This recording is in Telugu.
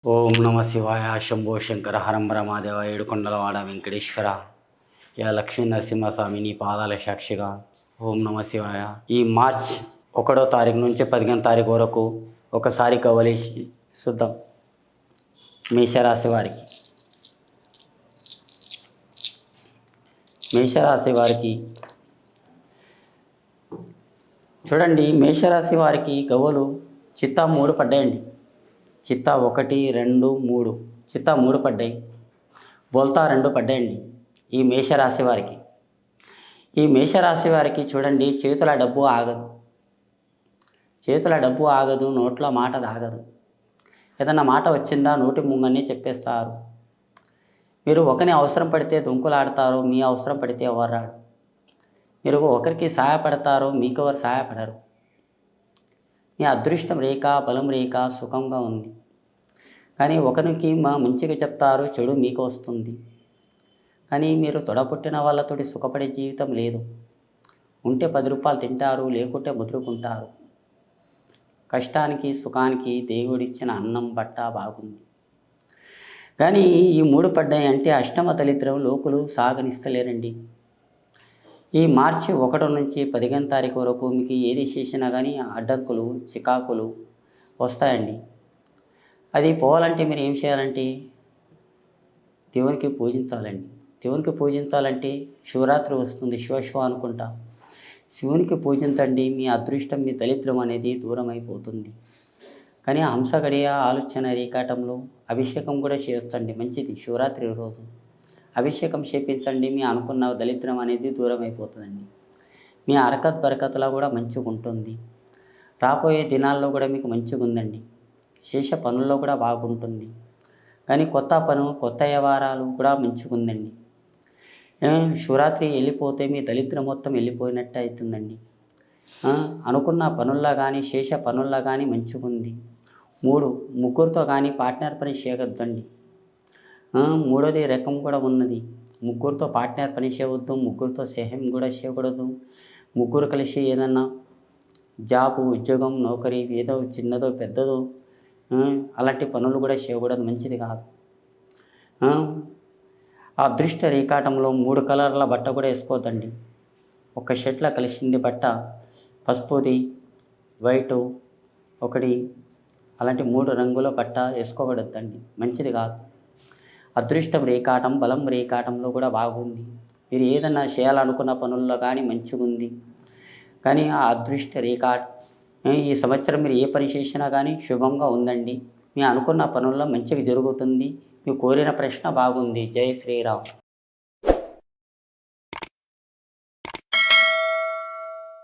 ఓం నమ శివాయ శంభో శంకర హరంబర మాదేవ ఏడుకొండలవాడ వెంకటేశ్వర యా లక్ష్మీ నరసింహస్వామి నీ పాదాల సాక్షిగా ఓం నమ శివాయ. ఈ మార్చ్ 1వ తారీఖు నుంచి 15వ తారీఖు వరకు ఒకసారి గవలేసి చూద్దాం. మేషరాశి వారికి చూడండి. మేషరాశి వారికి గవ్వలు చిత్తా 3 పడ్డాయండి. చిత్తా 1, 2, 3 చిత్తా 3 పడ్డాయి. బోల్తా 2 పడ్డాయండి. ఈ మేషరాశి వారికి చూడండి, చేతుల డబ్బు ఆగదు, నోట్ల మాట దాగదు. ఏదన్నా మాట వచ్చిందా నోటి ముంగనే చెప్పేస్తారు. మీరు ఒకరిని అవసరం పడితే దుంకులాడతారు, మీ అవసరం పడితే ఎవరు రాడు. మీరు ఒకరికి సహాయపడతారు, మీకెవరు సహాయపడరు. మీ అదృష్టం రేఖ, బలం రేఖ సుఖంగా ఉంది. కానీ ఒకరికి మంచిగా చెప్తారు, చెడు మీకు వస్తుంది. కానీ మీరు తొడపుట్టిన వాళ్ళతోటి సుఖపడే జీవితం లేదు. ఉంటే 10 రూపాయలు తింటారు, లేకుంటే ముద్రుకుంటారు. కష్టానికి సుఖానికి దేవుడిచ్చిన అన్నం బట్ట బాగుంది. కానీ ఈ 3 పడ్డాయి అంటే అష్టమ దళిద్రం లోకులు సాగనిస్తలేరండి. ఈ మార్చి 1 నుంచి 15వ తారీఖు వరకు మీకు ఏది చేసినా కానీ అడ్డంకులు, చికాకులు వస్తాయండి. అది పోవాలంటే మీరు ఏం చేయాలంటే దేవునికి పూజించాలంటే శివరాత్రి వస్తుంది, శివ అనుకుంటా శివునికి పూజించండి. మీ అదృష్టం, మీ దళిద్రం అనేది దూరం అయిపోతుంది. కానీ హంసగడియ ఆలోచన రేఖాటంలో అభిషేకం కూడా చేయొచ్చండి, మంచిది. శివరాత్రి రోజు అభిషేకం చేపించండి, మీ అనుకున్న దళిద్రం అనేది దూరం అయిపోతుందండి. మీ అరకత్ బరకత్లో కూడా మంచిగా ఉంటుంది. రాబోయే దినాల్లో కూడా మీకు మంచిగా ఉందండి. చేసే పనుల్లో కూడా బాగుంటుంది. కానీ కొత్త వ్యవహారాలు కూడా మంచిగా ఉందండి. శివరాత్రి వెళ్ళిపోతే మీ దళిద్రం మొత్తం వెళ్ళిపోయినట్టు అవుతుందండి. అనుకున్న పనుల్లో కానీ చేసే పనుల్లో కానీ మంచిగా ఉంది. ముగ్గురితో కానీ పార్ట్నర్ పని చేయవద్దండి. మూడోది రకం కూడా ఉన్నది. ముగ్గురితో పార్ట్నర్ పని చేయవద్దు, ముగ్గురితో స్నేహం కూడా చేయకూడదు. ముగ్గురు కలిసి ఏదన్నా జాబు, ఉద్యోగం, నౌకరీ ఏదో చిన్నదో పెద్దదో అలాంటి పనులు కూడా చేయకూడదు, మంచిది కాదు. ఆ అదృష్ట రేఖాటంలో 3 కలర్ల బట్ట కూడా వేసుకోవద్దండి. ఒక షర్ట్లో కలిసింది బట్ట పసుపుది, వైటు ఒకటి అలాంటి 3 రంగుల బట్ట వేసుకోకూడదండి, మంచిది కాదు. అదృష్టం రేఖాటం, బలం రేఖాటంలో కూడా బాగుంది. మీరు ఏదన్నా చేయాలనుకున్న పనుల్లో కానీ మంచిగా ఉంది. కానీ ఆ అదృష్ట రేఖాటం ఈ సంవత్సరం మీరు ఏ పని చేసినా కానీ శుభంగా ఉందండి. మీ అనుకున్న పనుల్లో మంచిగా జరుగుతుంది. మీ కోరిన ప్రశ్న బాగుంది. జై శ్రీరామ్.